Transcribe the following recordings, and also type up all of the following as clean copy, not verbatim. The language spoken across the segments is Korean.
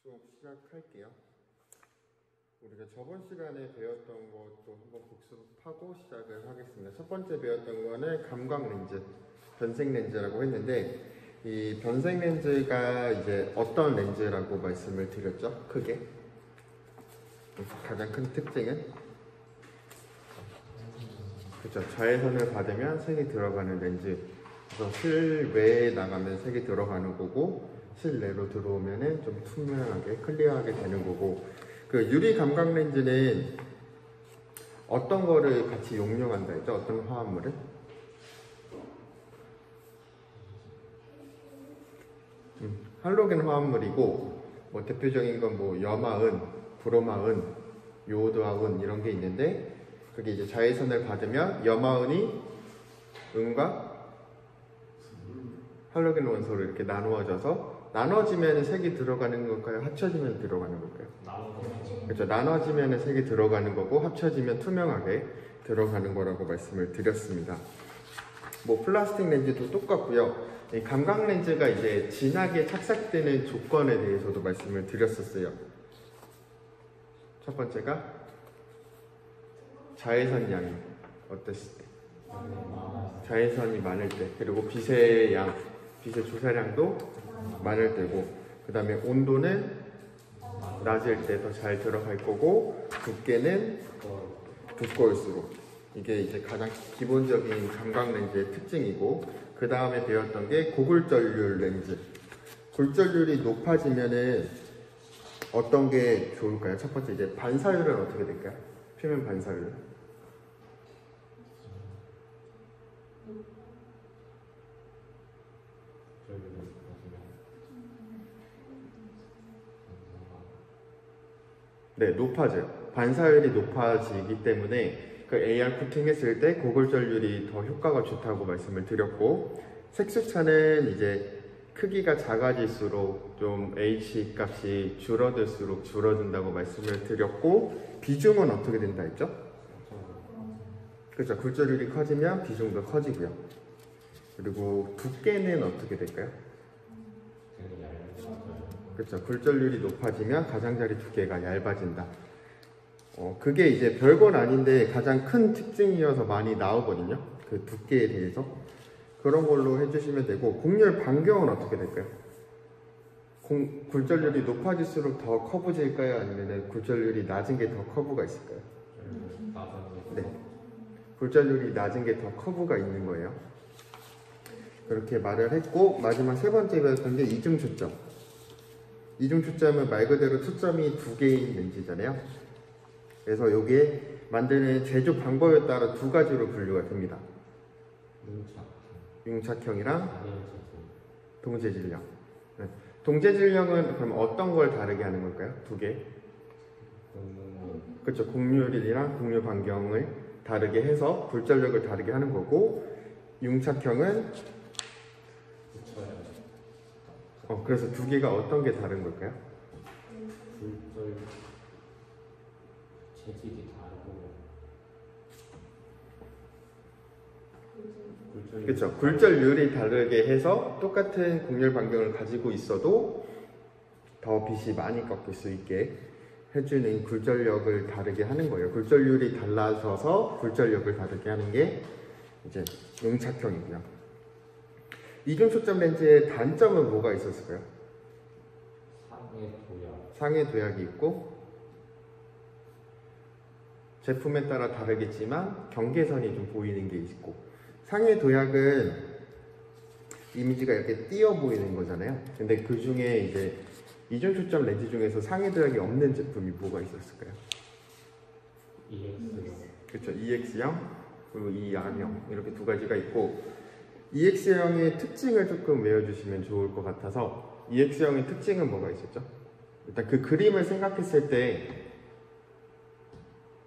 수업 시작할게요. 우리가 저번 시간에 배웠던 것도 한번 복습하고 시작을 하겠습니다. 첫 번째 배웠던 거는 감각 렌즈, 변색 렌즈라고 했는데, 이 변색 렌즈가 이제 어떤 렌즈라고 말씀을 드렸죠? 크게 가장 큰 특징은 그렇죠. 자외선을 받으면 색이 들어가는 렌즈. 그래서 실외에 나가면 색이 들어가는 거고, 실내로 들어오면은 좀 투명하게 클리어하게 되는 거고, 그 유리 감각 렌즈는 어떤 거를 같이 용량한다 했죠? 어떤 화합물을? 할로겐 화합물이고, 뭐 대표적인 건 뭐 염화은, 브로마은, 요오드화은 이런 게 있는데, 그게 이제 자외선을 받으면 염화은이 은과 할로겐 원소를 이렇게 나누어져서, 나눠지면 색이 들어가는 걸까요? 합쳐지면 들어가는 걸까요? 그렇죠. 나눠지면 색이 들어가는 거고, 합쳐지면 투명하게 들어가는 거라고 말씀을 드렸습니다. 뭐 플라스틱 렌즈도 똑같고요. 이 감각 렌즈가 이제 진하게 착색되는 조건에 대해서도 말씀을 드렸었어요. 첫 번째가 자외선 양이 어땠을 때, 자외선이 많을 때, 그리고 빛의 양, 빛의 조사량도 많을 때고, 그 다음에 온도는 낮을 때 더 잘 들어갈 거고, 두께는 두꺼울수록. 이게 이제 가장 기본적인 감각 렌즈의 특징이고, 그 다음에 배웠던 게 고굴절률 렌즈. 굴절률이 높아지면은 어떤 게 좋을까요? 첫 번째 이제 반사율은 어떻게 될까요? 표면 반사율. 네, 높아져요. 반사율이 높아지기 때문에 그 AR 코팅했을 때 고굴절률이 더 효과가 좋다고 말씀을 드렸고, 색수차는 이제 크기가 작아질수록 좀 H 값이 줄어들수록 줄어든다고 말씀을 드렸고, 비중은 어떻게 된다 했죠? 그렇죠. 굴절률이 커지면 비중도 커지고요. 그리고 두께는 어떻게 될까요? 그렇죠. 굴절률이 높아지면 가장자리 두께가 얇아진다. 그게 이제 별건 아닌데 가장 큰 특징이어서 많이 나오거든요. 그 두께에 대해서. 그런 걸로 해주시면 되고, 곡률 반경은 어떻게 될까요? 굴절률이 높아질수록 더 커브질까요? 아니면 굴절률이 낮은 게 더 커브가 있을까요? 네. 굴절률이 낮은 게 더 커브가 있는 거예요. 그렇게 말을 했고, 마지막 세 번째 배웠던 게 이중 초점. 이중 초점은 말 그대로 초점이 두 개인 렌즈잖아요. 그래서 이게 만드는 제조 방법에 따라 두 가지로 분류가 됩니다. 융착형이랑 동제질형. 동제질형은 그럼 어떤 걸 다르게 하는 걸까요? 두 개? 그렇죠. 곡률이랑 곡률 반경을 다르게 해서 굴절력을 다르게 하는 거고, 융착형은 그래서 두 개가 어떤 게 다른 걸까요? 재질이 다르고. 그렇죠. 굴절률이 다르게 해서 똑같은 곡률 반경을 가지고 있어도 더 빛이 많이 꺾일 수 있게 해주는 굴절력을 다르게 하는 거예요. 굴절률이 달라져서 굴절력을 다르게 하는 게 이제 융착형이고요. 이중 초점 렌즈의 단점은 뭐가 있었을까요? 상해 도약이 있고, 제품에 따라 다르겠지만 경계선이 좀 보이는 게 있고, 상해 도약은 이미지가 이렇게 띄어 보이는 거잖아요. 근데 그 중에 이제 이중 초점 렌즈 중에서 상해 도약이 없는 제품이 뭐가 있었을까요? EX형. 그렇죠. EX형 그리고 ER형 이렇게 두 가지가 있고, EX형의 특징을 조금 외워주시면 좋을 것 같아서, EX형의 특징은 뭐가 있었죠? 일단 그 그림을 생각했을 때,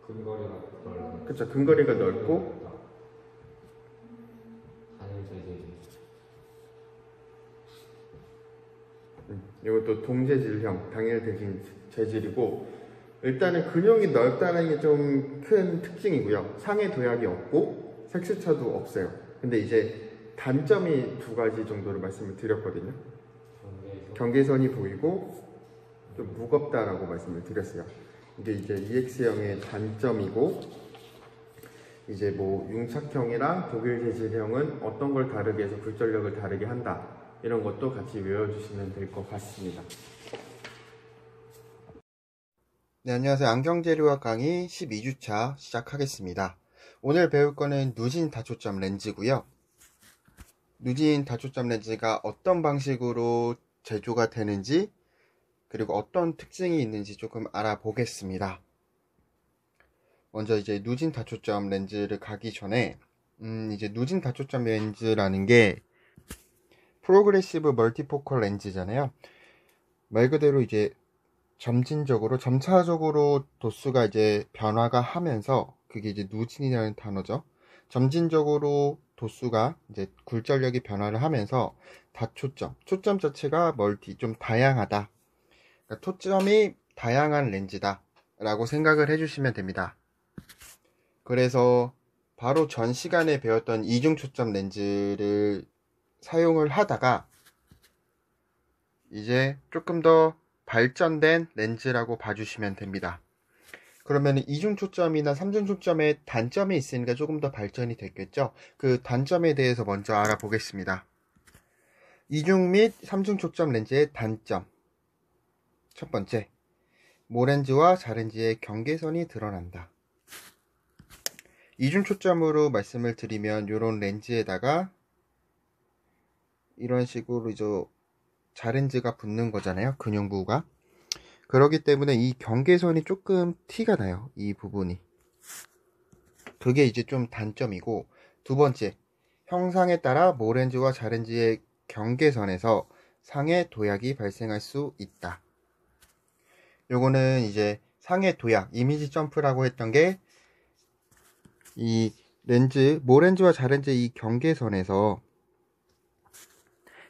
근거리가 넓고. 그렇죠. 근거리가 넓고, 단일 재질이. 이것도 동재질형, 당일 재질이고, 일단은 근육이 넓다는 게 좀 큰 특징이고요. 상해 도약이 없고 색수차도 없어요. 근데 이제 단점이 두 가지 정도로 말씀을 드렸거든요. 경계선이 보이고 좀 무겁다라고 말씀을 드렸어요. 이게 이제 EX형의 단점이고, 이제 뭐 융착형이랑 독일 재질형은 어떤 걸 다르게 해서 굴절력을 다르게 한다, 이런 것도 같이 외워주시면 될 것 같습니다. 네, 안녕하세요. 안경재료학 강의 12주차 시작하겠습니다. 오늘 배울 거는 누진 다초점 렌즈고요. 누진 다초점 렌즈가 어떤 방식으로 제조가 되는지, 그리고 어떤 특징이 있는지 조금 알아보겠습니다. 먼저 이제 누진 다초점 렌즈를 가기 전에 이제 누진 다초점 렌즈라는 게 프로그레시브 멀티포컬 렌즈잖아요. 말 그대로 이제 점차적으로 도수가 이제 변화가 하면서, 그게 이제 누진이라는 단어죠. 점진적으로 도수가 이제 굴절력이 변화를 하면서 초점 자체가 좀 다양하다. 그러니까 초점이 다양한 렌즈다 라고 생각을 해주시면 됩니다. 그래서 바로 전 시간에 배웠던 이중 초점 렌즈를 사용을 하다가 이제 조금 더 발전된 렌즈라고 봐주시면 됩니다. 그러면 이중 초점이나 삼중 초점의 단점이 있으니까 조금 더 발전이 됐겠죠. 그 단점에 대해서 먼저 알아보겠습니다. 이중 및 삼중 초점 렌즈의 단점. 첫 번째, 모렌즈와 자렌즈의 경계선이 드러난다. 이중 초점으로 말씀을 드리면 이런 렌즈에다가 이런 식으로 이제 자렌즈가 붙는 거잖아요. 근용부가. 그렇기 때문에 이 경계선이 조금 티가 나요. 이 부분이. 그게 이제 좀 단점이고, 두 번째, 형상에 따라 모렌즈와 자렌즈의 경계선에서 상해 도약이 발생할 수 있다. 요거는 이제 상해 도약, 이미지 점프라고 했던 게 이 모렌즈와 자렌즈 이 경계선에서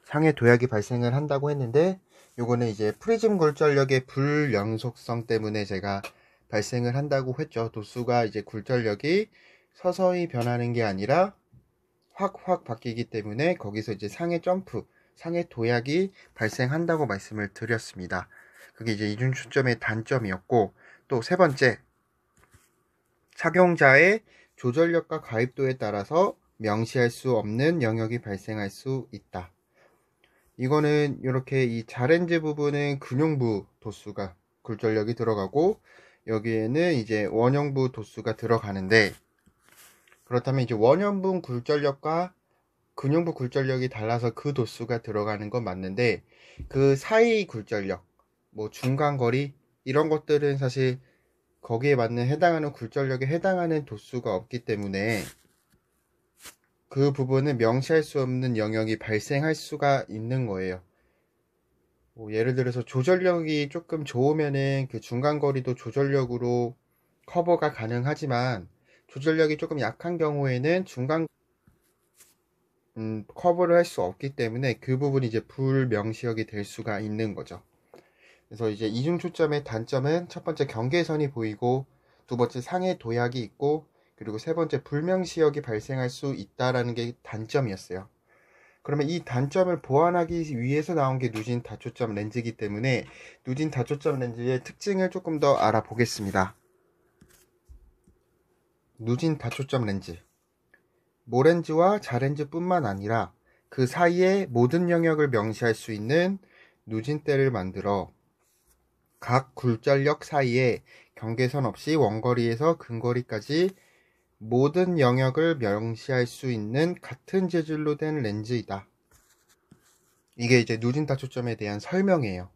상해 도약이 발생을 한다고 했는데, 요거는 이제 프리즘 굴절력의 불연속성 때문에 제가 발생을 한다고 했죠. 도수가 이제 굴절력이 서서히 변하는 게 아니라 확 바뀌기 때문에 거기서 이제 상해 도약이 발생한다고 말씀을 드렸습니다. 그게 이제 이중 초점의 단점이었고, 또 세 번째, 착용자의 조절력과 가입도에 따라서 명시할 수 없는 영역이 발생할 수 있다. 이거는 이렇게 이 자렌즈 부분은 근용부 도수가 굴절력이 들어가고, 여기에는 이제 원형부 도수가 들어가는데, 그렇다면 이제 원형부 굴절력과 근용부 굴절력이 달라서 그 도수가 들어가는 건 맞는데, 그 사이 굴절력, 뭐 중간거리 이런 것들은 사실 거기에 해당하는 굴절력에 해당하는 도수가 없기 때문에 그 부분은 명시할 수 없는 영역이 발생할 수가 있는 거예요. 뭐 예를 들어서 조절력이 조금 좋으면은 그 중간거리도 조절력으로 커버가 가능하지만, 조절력이 조금 약한 경우에는 커버를 할 수 없기 때문에 그 부분이 이제 불명시역이 될 수가 있는 거죠. 그래서 이제 이중 초점의 단점은 첫 번째 경계선이 보이고, 두 번째 상해 도약이 있고, 그리고 세 번째 불명시역이 발생할 수 있다라는 게 단점이었어요. 그러면 이 단점을 보완하기 위해서 나온 게 누진 다초점 렌즈이기 때문에 누진 다초점 렌즈의 특징을 조금 더 알아보겠습니다. 누진 다초점 렌즈, 모렌즈와 자렌즈뿐만 아니라 그 사이의 모든 영역을 명시할 수 있는 누진대를 만들어 각 굴절력 사이에 경계선 없이 원거리에서 근거리까지 모든 영역을 명시할 수 있는 같은 재질로 된 렌즈이다. 이게 이제 누진 다초점에 대한 설명이에요.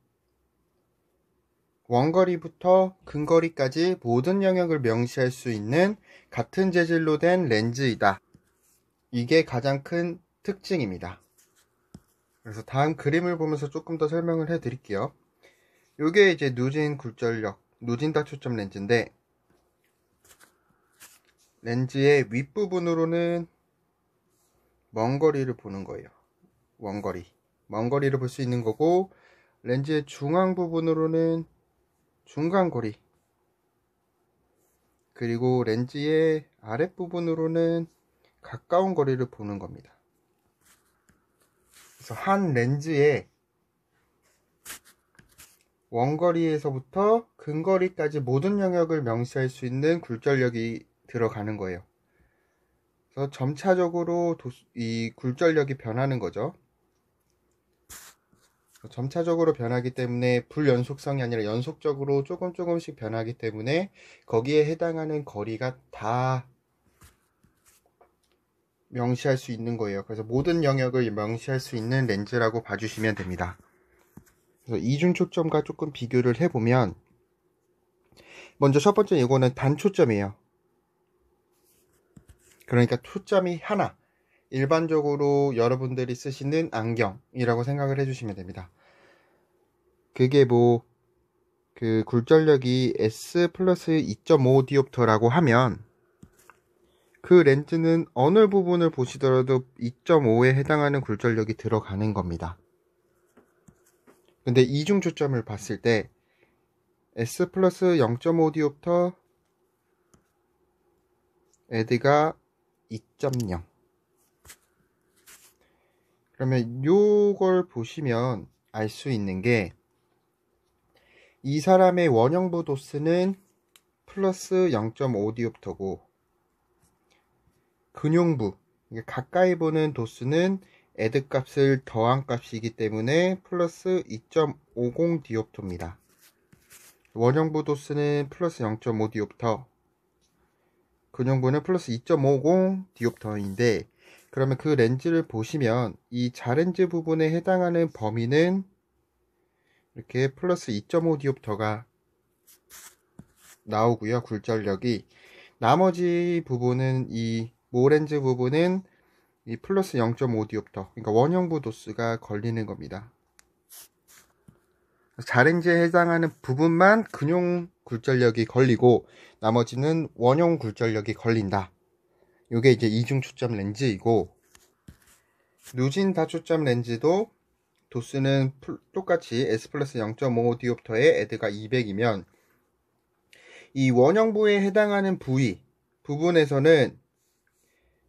원거리부터 근거리까지 모든 영역을 명시할 수 있는 같은 재질로 된 렌즈이다. 이게 가장 큰 특징입니다. 그래서 다음 그림을 보면서 조금 더 설명을 해 드릴게요. 요게 이제 누진 다초점 렌즈인데, 렌즈의 윗부분으로는 먼 거리를 보는 거예요. 먼 거리를 볼 수 있는 거고, 렌즈의 중앙 부분으로는 중간거리, 그리고 렌즈의 아랫부분으로는 가까운 거리를 보는 겁니다. 그래서 한 렌즈에 원거리에서부터 근거리까지 모든 영역을 명시할 수 있는 굴절력이 들어가는 거예요. 그래서 점차적으로 이 굴절력이 변하는 거죠. 점차적으로 변하기 때문에 불연속성이 아니라 연속적으로 조금씩 변하기 때문에 거기에 해당하는 거리가 다 명시할 수 있는 거예요. 그래서 모든 영역을 명시할 수 있는 렌즈라고 봐주시면 됩니다. 그래서 이중 초점과 조금 비교를 해보면, 먼저 첫 번째 이거는 단초점이에요. 그러니까 초점이 하나, 일반적으로 여러분들이 쓰시는 안경이라고 생각을 해주시면 됩니다. 그게 그 굴절력이 S 플러스 2.5 디옵터라고 하면 그 렌즈는 어느 부분을 보시더라도 2.5에 해당하는 굴절력이 들어가는 겁니다. 근데 이중 초점을 봤을 때 S 플러스 0.5 디옵터 에드가 2.0. 그러면 요걸 보시면 알 수 있는 게, 이 사람의 원형부 도수는 플러스 0.5 디옵터고 근용부, 가까이 보는 도수는 에드 값을 더한 값이기 때문에 플러스 2.50 디옵터입니다. 원형부 도수는 플러스 0.5 디옵터, 근용부는 플러스 2.50 디옵터인데, 그러면 그 렌즈를 보시면 이 자렌즈 부분에 해당하는 범위는 이렇게 플러스 2.5 디옵터가 나오고요. 굴절력이. 나머지 부분은, 이 모렌즈 부분은 이 플러스 0.5 디옵터, 그러니까 원형부 도수가 걸리는 겁니다. 자렌즈에 해당하는 부분만 근용 굴절력이 걸리고 나머지는 원형 굴절력이 걸린다. 이게 이제 이중 초점 렌즈이고, 누진 다초점 렌즈도 도수는 똑같이 S 플러스 0.5 디옵터에 에드가 200이면 이 원형부에 해당하는 부분에서는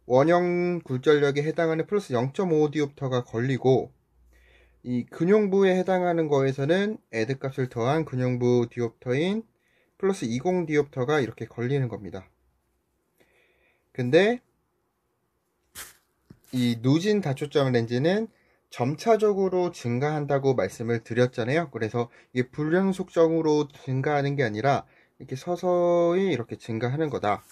원형 굴절력에 해당하는 플러스 0.5 디옵터가 걸리고, 이 근용부에 해당하는 거에서는 에드 값을 더한 근용부 디옵터인 플러스 20 디옵터가 이렇게 걸리는 겁니다. 근데 이 누진 다초점 렌즈는 점차적으로 증가한다고 말씀을 드렸잖아요. 그래서 이게 불연속적으로 증가하는 게 아니라 이렇게 서서히 이렇게 증가하는 거다.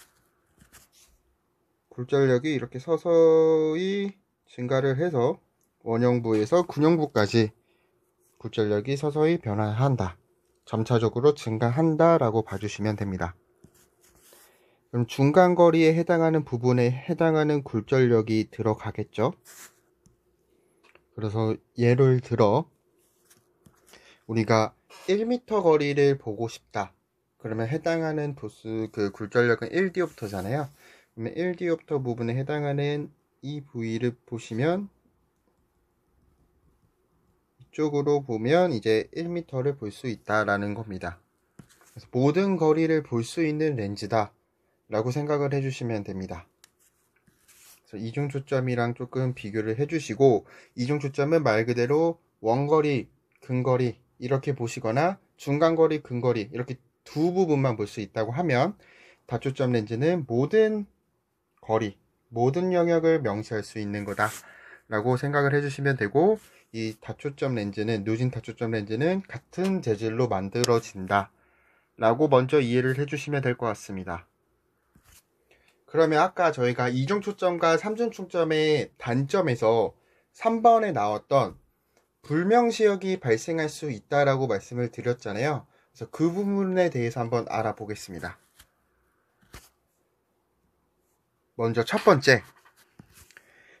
굴절력이 이렇게 서서히 증가를 해서 원형부에서 근용부까지 굴절력이 서서히 변화한다. 점차적으로 증가한다 라고 봐주시면 됩니다. 그럼 중간거리에 해당하는 부분에 해당하는 굴절력이 들어가겠죠. 그래서 예를 들어 우리가 1m 거리를 보고 싶다. 그러면 해당하는 도수, 그 굴절력은 1디옵터잖아요. 그러면 1디옵터 부분에 해당하는 이 부위를 보시면, 이쪽으로 보면 이제 1m를 볼 수 있다라는 겁니다. 그래서 모든 거리를 볼 수 있는 렌즈다 라고 생각을 해주시면 됩니다. 그래서 이중 초점이랑 조금 비교를 해주시고, 이중 초점은 말 그대로 원거리, 근거리 이렇게 보시거나 중간거리, 근거리 이렇게 두 부분만 볼 수 있다고 하면, 다초점 렌즈는 모든 거리, 모든 영역을 명시할 수 있는 거다 라고 생각을 해주시면 되고, 이 다초점 렌즈는, 누진 다초점 렌즈는 같은 재질로 만들어진다 라고 먼저 이해를 해주시면 될 것 같습니다. 그러면 아까 저희가 이중 초점과 삼중 초점의 단점에서 3번에 나왔던 불명시역이 발생할 수 있다라고 말씀을 드렸잖아요. 그래서 그 부분에 대해서 한번 알아보겠습니다. 먼저 첫 번째,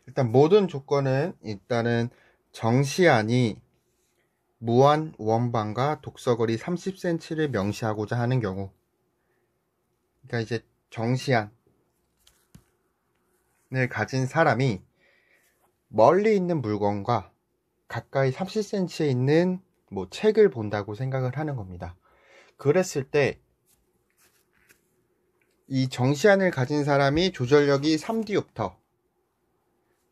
일단 모든 조건은 일단은 정시안이 무한 원방과 독서거리 30cm를 명시하고자 하는 경우, 그러니까 이제 정시안을 가진 사람이 멀리 있는 물건과 가까이 30cm에 있는 책을 본다고 생각을 하는 겁니다. 그랬을 때 이 정시안을 가진 사람이 조절력이 3디옵터,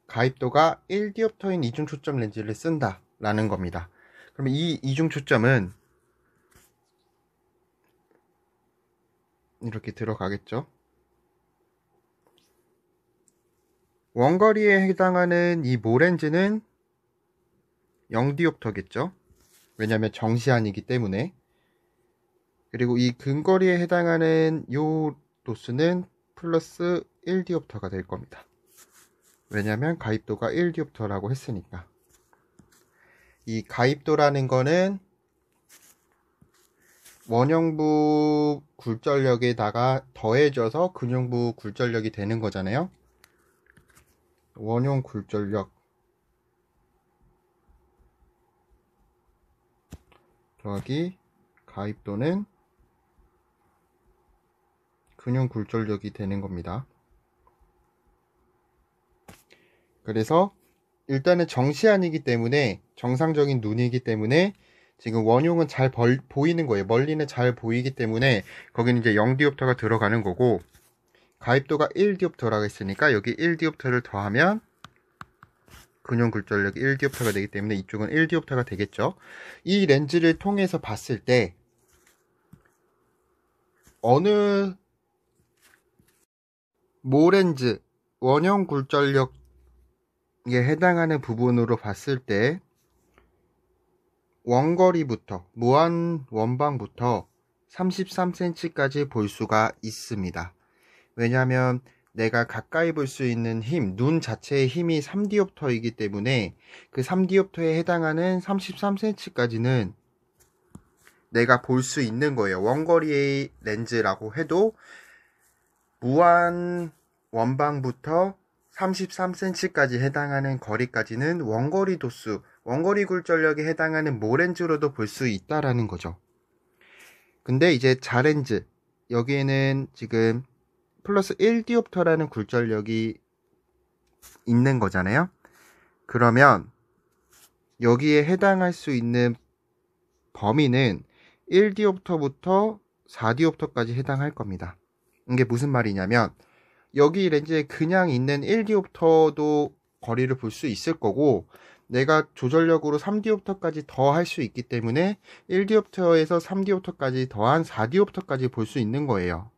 가입도가 1디옵터인 이중초점 렌즈를 쓴다 라는 겁니다. 그러면 이 이중초점은 이렇게 들어가겠죠. 원거리에 해당하는 이 모렌즈는 0디옵터겠죠. 왜냐하면 정시안이기 때문에. 그리고 이 근거리에 해당하는 요 도수는 플러스 1디옵터가 될 겁니다. 왜냐하면 가입도가 1디옵터라고 했으니까. 이 가입도라는 거는 원형부 굴절력에다가 더해져서 근형부 굴절력이 되는 거잖아요. 원형 굴절력 더하기 가입도는 근형 굴절력이 되는 겁니다. 그래서 일단은 정시안이기 때문에, 정상적인 눈이기 때문에 지금 원형은 잘 보이는 거예요. 멀리는 잘 보이기 때문에 거기는 이제 0디옵터가 들어가는 거고, 가입도가 1디옵터라고 했으니까 여기 1디옵터를 더하면 근형 굴절력이 1디옵터가 되기 때문에 이쪽은 1디옵터가 되겠죠. 이 렌즈를 통해서 봤을 때 어느 모렌즈 원형 굴절력에 해당하는 부분으로 봤을 때 원거리부터, 무한 원방부터 33cm까지 볼 수가 있습니다. 왜냐하면 내가 가까이 볼 수 있는 힘, 눈 자체의 힘이 3디옵터이기 때문에 그 3디옵터에 해당하는 33cm까지는 내가 볼 수 있는 거예요. 원거리의 렌즈라고 해도 무한 원방부터 33cm까지 해당하는 거리까지는 원거리 도수, 원거리 굴절력에 해당하는 모렌즈로도 볼 수 있다라는 거죠. 근데 이제 자렌즈, 여기에는 지금 플러스 1디옵터라는 굴절력이 있는 거잖아요. 그러면 여기에 해당할 수 있는 범위는 1디옵터부터 4디옵터까지 해당할 겁니다. 이게 무슨 말이냐면 여기 렌즈에 그냥 있는 1디옵터도 거리를 볼 수 있을 거고, 내가 조절력으로 3디옵터까지 더 할 수 있기 때문에 1디옵터에서 3디옵터까지 더한 4디옵터까지 볼 수 있는 거예요.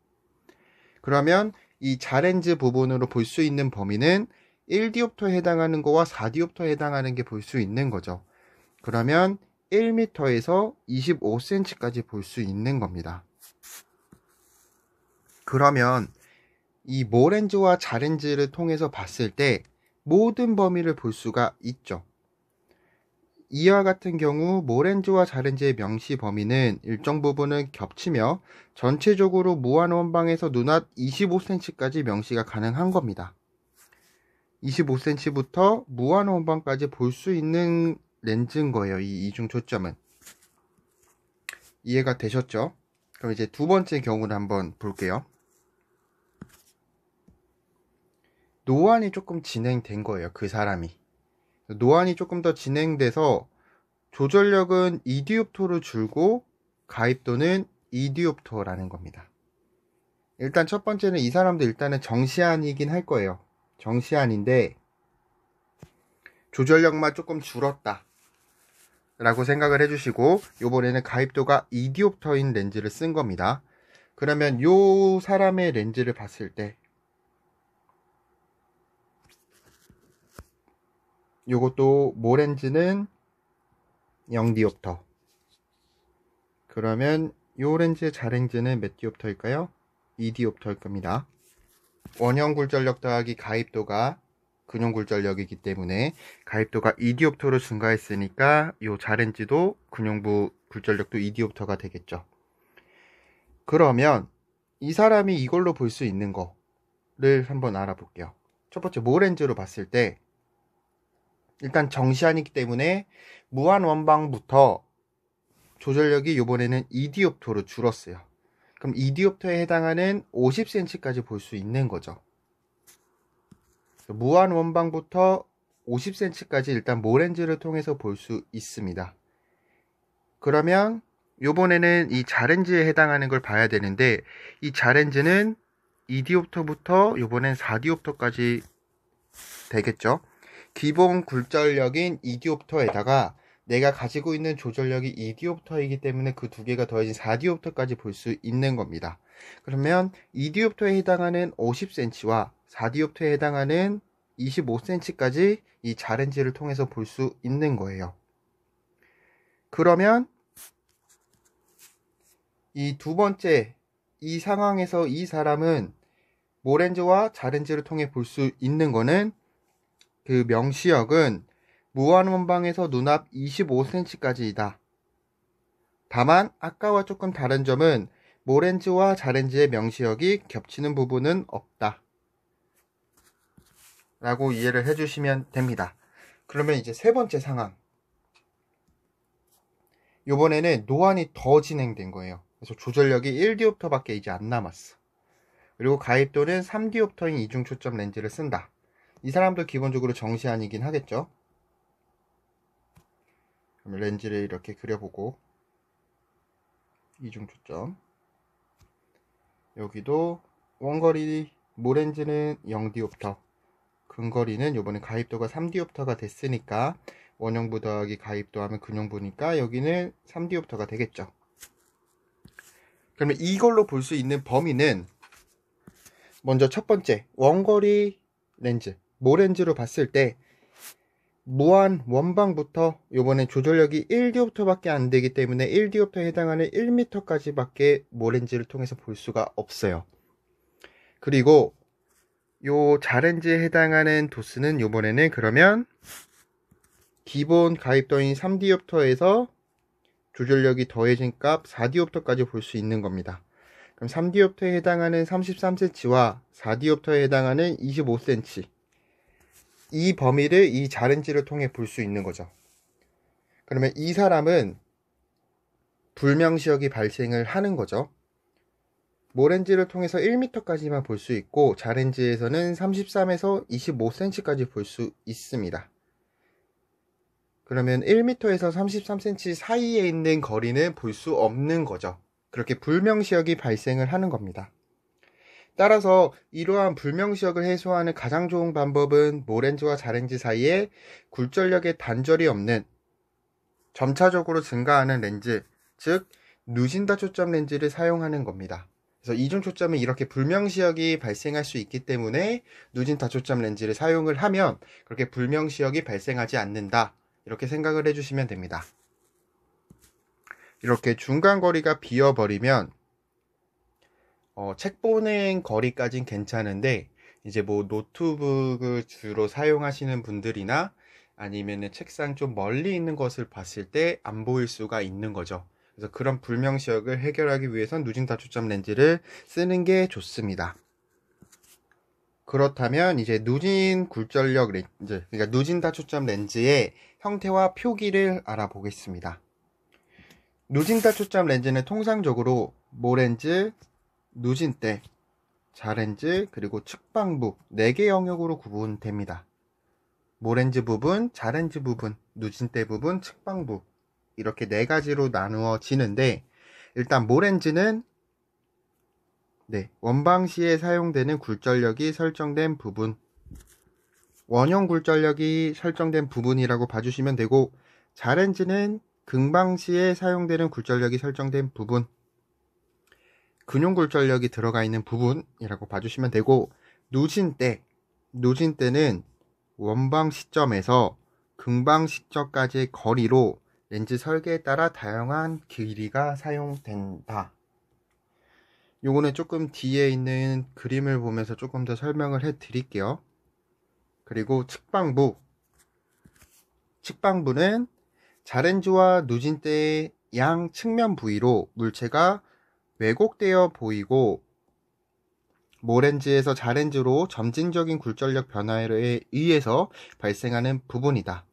그러면 이 자렌즈 부분으로 볼 수 있는 범위는 1디옵터에 해당하는 거와 4디옵터에 해당하는 게 볼 수 있는 거죠. 그러면 1m에서 25cm까지 볼 수 있는 겁니다. 그러면 이 모렌즈와 자렌즈를 통해서 봤을 때 모든 범위를 볼 수가 있죠. 이와 같은 경우 모렌즈와 자렌즈의 명시 범위는 일정 부분은 겹치며 전체적으로 무한 원방에서 눈앞 25cm까지 명시가 가능한 겁니다. 25cm부터 무한 원방까지 볼 수 있는 렌즈인 거예요. 이 이중 초점은. 이해가 되셨죠? 그럼 이제 두 번째 경우를 한번 볼게요. 노안이 조금 진행된 거예요. 그 사람이. 노안이 조금 더 진행돼서 조절력은 2디옵터로 줄고 가입도는 2디옵터라는 겁니다. 일단 첫 번째는 이 사람도 일단은 정시안이긴 할 거예요. 정시안인데 조절력만 조금 줄었다 라고 생각을 해주시고, 요번에는 가입도가 2디옵터인 렌즈를 쓴 겁니다. 그러면 요 사람의 렌즈를 봤을 때 요것도 모렌즈는 0디옵터. 그러면 요 렌즈의 자렌즈는 몇 디옵터일까요? 2디옵터일 겁니다. 원형 굴절력 더하기 가입도가 근형 굴절력이기 때문에 가입도가 2디옵터로 증가했으니까 요 자렌즈도 근형부 굴절력도 2디옵터가 되겠죠. 그러면 이 사람이 이걸로 볼 수 있는 거를 한번 알아볼게요. 첫 번째 모렌즈로 봤을 때 일단 정시안이기 때문에 무한 원방부터 조절력이 이번에는 2디옵터로 줄었어요. 그럼 2디옵터에 해당하는 50cm까지 볼 수 있는 거죠. 무한 원방부터 50cm까지 일단 모렌즈를 통해서 볼 수 있습니다. 그러면 이번에는 이 자렌즈에 해당하는 걸 봐야 되는데, 이 자렌즈는 2디옵터부터 이번엔 4디옵터까지 되겠죠. 기본 굴절력인 2디옵터에다가 내가 가지고 있는 조절력이 2디옵터이기 때문에 그 두 개가 더해진 4디옵터까지 볼 수 있는 겁니다. 그러면 2디옵터에 해당하는 50cm와 4디옵터에 해당하는 25cm까지 이 자렌지를 통해서 볼 수 있는 거예요. 그러면 이 두 번째, 이 상황에서 이 사람은 모렌즈와 자렌지를 통해 볼 수 있는 거는 그 명시역은 무한원방에서 눈앞 25cm까지이다. 다만 아까와 조금 다른 점은 모렌즈와 자렌지의 명시역이 겹치는 부분은 없다 라고 이해를 해주시면 됩니다. 그러면 이제 세 번째 상황, 이번에는 노안이 더 진행된 거예요. 그래서 조절력이 1디옵터 밖에 이제 안 남았어. 그리고 가입도는 3디옵터인 이중 초점 렌즈를 쓴다. 이 사람도 기본적으로 정시안이긴 하겠죠. 그러면 렌즈를 이렇게 그려보고, 이중 초점, 여기도 원거리 모렌즈는 0디옵터, 근거리는 요번에 가입도가 3디옵터가 됐으니까 원형부 더하기 가입도 하면 근형부니까 여기는 3디옵터가 되겠죠. 그러면 이걸로 볼 수 있는 범위는, 먼저 첫 번째 원거리 렌즈 모렌즈로 봤을 때 무한 원방부터 요번에 조절력이 1디옵터 밖에 안 되기 때문에 1디옵터에 해당하는 1m까지 밖에 모렌즈를 통해서 볼 수가 없어요. 그리고 요 자렌즈에 해당하는 도수는 요번에는 그러면 기본 가입도인 3디옵터에서 조절력이 더해진 값 4디옵터까지 볼 수 있는 겁니다. 그럼 3디옵터에 해당하는 33cm와 4디옵터에 해당하는 25cm, 이 범위를 이 자렌즈를 통해 볼 수 있는 거죠. 그러면 이 사람은 불명시역이 발생을 하는 거죠. 모렌즈를 통해서 1m까지만 볼 수 있고 자렌즈에서는 33에서 25cm까지 볼 수 있습니다. 그러면 1m에서 33cm 사이에 있는 거리는 볼 수 없는 거죠. 그렇게 불명시역이 발생을 하는 겁니다. 따라서 이러한 불명시역을 해소하는 가장 좋은 방법은 모렌즈와 자렌즈 사이에 굴절력의 단절이 없는 점차적으로 증가하는 렌즈, 즉 누진다 초점 렌즈를 사용하는 겁니다. 그래서 이중 초점은 이렇게 불명시역이 발생할 수 있기 때문에 누진 다초점 렌즈를 사용을 하면 그렇게 불명시역이 발생하지 않는다, 이렇게 생각을 해주시면 됩니다. 이렇게 중간 거리가 비어버리면 책 보는 거리까진 괜찮은데 이제 뭐 노트북을 주로 사용하시는 분들이나 아니면은 책상 좀 멀리 있는 것을 봤을 때 안 보일 수가 있는 거죠. 그래서 그런 불명시역을 해결하기 위해선 누진 다초점 렌즈를 쓰는 게 좋습니다. 그렇다면 이제 누진 굴절력 렌즈, 그러니까 누진 다초점 렌즈의 형태와 표기를 알아보겠습니다. 누진 다초점 렌즈는 통상적으로 모렌즈, 누진대, 자렌즈, 그리고 측방부 4개 영역으로 구분됩니다. 모렌즈 부분, 자렌즈 부분, 누진대 부분, 측방부, 이렇게 4가지로 나누어지는데, 일단 모렌즈는 원방시에 사용되는 굴절력이 설정된 부분, 원형 굴절력이 설정된 부분이라고 봐주시면 되고, 자렌즈는 긍방시에 사용되는 굴절력이 설정된 부분, 근용 굴절력이 들어가 있는 부분이라고 봐주시면 되고, 누진대는 원방 시점에서 긍방 시점까지의 거리로 렌즈 설계에 따라 다양한 길이가 사용된다. 요거는 조금 뒤에 있는 그림을 보면서 조금 더 설명을 해 드릴게요. 그리고 측방부는 자렌즈와 누진대의 양 측면 부위로 물체가 왜곡되어 보이고 모렌즈에서 자렌즈로 점진적인 굴절력 변화에 의해서 발생하는 부분이다.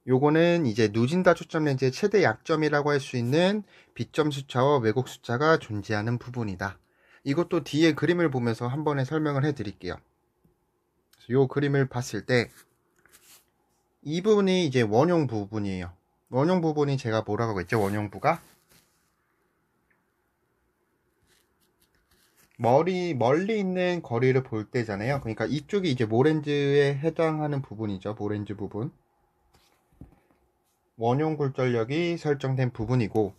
요거는 이제 누진다 초점 렌즈의 최대 약점이라고 할 수 있는 비점 수차와 왜곡 수차가 존재하는 부분이다. 이것도 뒤에 그림을 보면서 한 번에 설명을 해 드릴게요. 요 그림을 봤을 때 이 부분이 이제 원형 부분이에요. 원형 부분이 제가 뭐라고 했죠? 원형부가 멀리 있는 거리를 볼 때잖아요. 그러니까 이쪽이 이제 모렌즈에 해당하는 부분이죠. 모렌즈 부분. 원형 굴절력이 설정된 부분이고,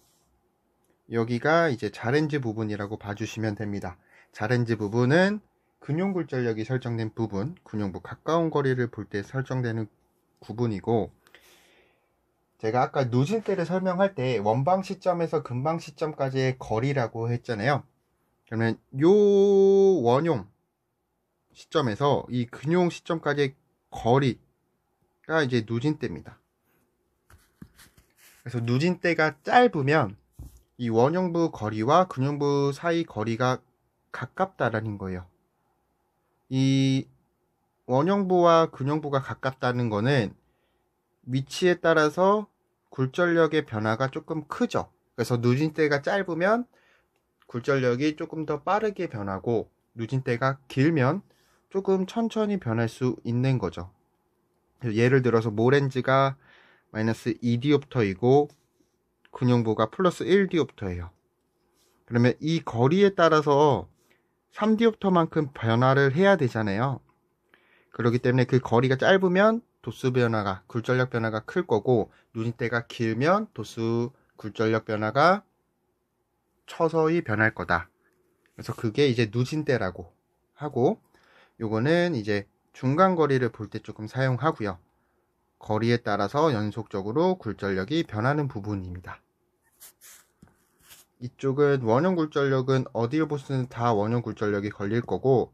여기가 이제 자렌즈 부분이라고 봐주시면 됩니다. 자렌즈 부분은 근용 굴절력이 설정된 부분, 근용부 가까운 거리를 볼 때 설정되는 부분이고, 제가 아까 누진대를 설명할 때 원방 시점에서 근방 시점까지의 거리라고 했잖아요. 그러면 요 원용 시점에서 이 근용 시점까지의 거리가 이제 누진대입니다. 그래서 누진대가 짧으면 이 원형부 거리와 근용부 사이 거리가 가깝다라는 거예요. 이 원형부와 근용부가 가깝다는 거는 위치에 따라서 굴절력의 변화가 조금 크죠. 그래서 누진대가 짧으면 굴절력이 조금 더 빠르게 변하고, 누진대가 길면 조금 천천히 변할 수 있는 거죠. 예를 들어서 모렌즈가 마이너스 2디옵터이고 근용부가 플러스 1디옵터예요. 그러면 이 거리에 따라서 3디옵터만큼 변화를 해야 되잖아요. 그렇기 때문에 그 거리가 짧으면 도수 변화가, 굴절력 변화가 클 거고, 누진대가 길면 도수 굴절력 변화가 서서히 변할 거다. 그래서 그게 이제 누진대라고 하고, 요거는 이제 중간 거리를 볼 때 조금 사용하고요. 거리에 따라서 연속적으로 굴절력이 변하는 부분입니다. 이쪽은 원형 굴절력은 어디오보스는 다 원형 굴절력이 걸릴 거고,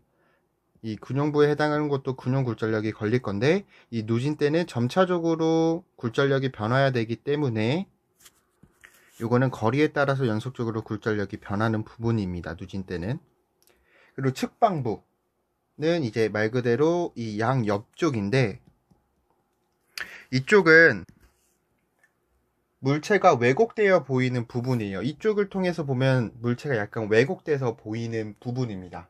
이 근용부에 해당하는 것도 근용 굴절력이 걸릴 건데, 이 누진대는 점차적으로 굴절력이 변화해야 되기 때문에 요거는 거리에 따라서 연속적으로 굴절력이 변하는 부분입니다. 누진대는. 그리고 측방부는 이제 말 그대로 이 양 옆쪽인데, 이쪽은 물체가 왜곡되어 보이는 부분이에요. 이쪽을 통해서 보면 물체가 약간 왜곡돼서 보이는 부분입니다.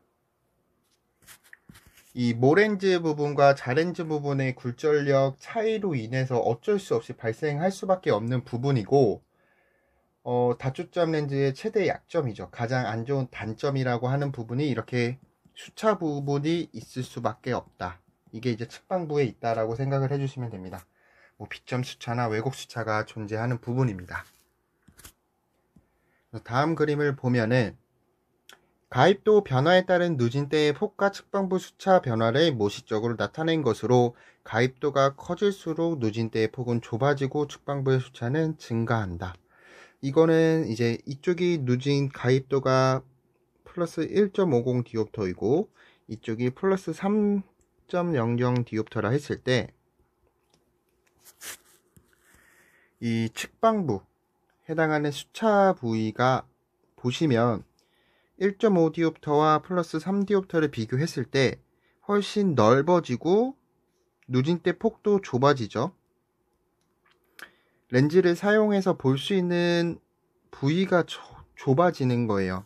이 모렌즈 부분과 자렌즈 부분의 굴절력 차이로 인해서 어쩔 수 없이 발생할 수밖에 없는 부분이고, 다초점 렌즈의 최대 약점이죠. 가장 안 좋은 단점이라고 하는 부분이 이렇게 수차 부분이 있을 수밖에 없다. 이게 이제 측방부에 있다라고 생각을 해주시면 됩니다. 뭐 비점 수차나 왜곡 수차가 존재하는 부분입니다. 다음 그림을 보면은 가입도 변화에 따른 누진대의 폭과 측방부 수차 변화를 모식적으로 나타낸 것으로, 가입도가 커질수록 누진대의 폭은 좁아지고 측방부의 수차는 증가한다. 이거는 이제 이쪽이 누진 가입도가 플러스 1.50 디옵터이고 이쪽이 플러스 3.00 디옵터라 했을 때, 이 측방부 해당하는 수차 부위가 보시면 1.5 디옵터와 플러스 3 디옵터를 비교했을 때 훨씬 넓어지고 누진대 폭도 좁아지죠. 렌즈를 사용해서 볼 수 있는 부위가 좁아지는 거예요.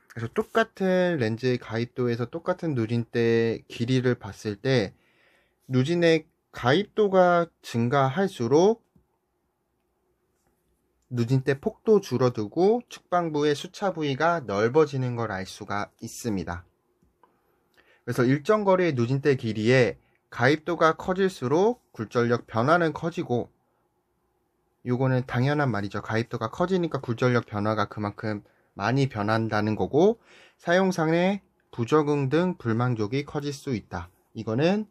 그래서 똑같은 렌즈의 가입도에서 똑같은 누진대 길이를 봤을 때 누진의 가입도가 증가할수록 누진대 폭도 줄어들고 측방부의 수차 부위가 넓어지는 걸 알 수가 있습니다. 그래서 일정 거리의 누진대 길이에 가입도가 커질수록 굴절력 변화는 커지고, 요거는 당연한 말이죠. 가입도가 커지니까 굴절력 변화가 그만큼 많이 변한다는 거고, 사용상의 부적응 등 불만족이 커질 수 있다. 이거는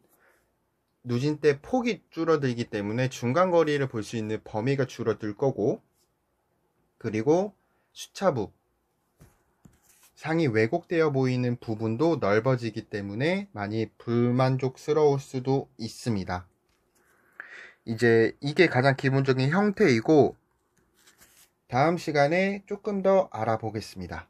누진대 폭이 줄어들기 때문에 중간 거리를 볼 수 있는 범위가 줄어들 거고, 그리고 수차부 상이 왜곡되어 보이는 부분도 넓어지기 때문에 많이 불만족스러울 수도 있습니다. 이제 이게 가장 기본적인 형태이고, 다음 시간에 조금 더 알아보겠습니다.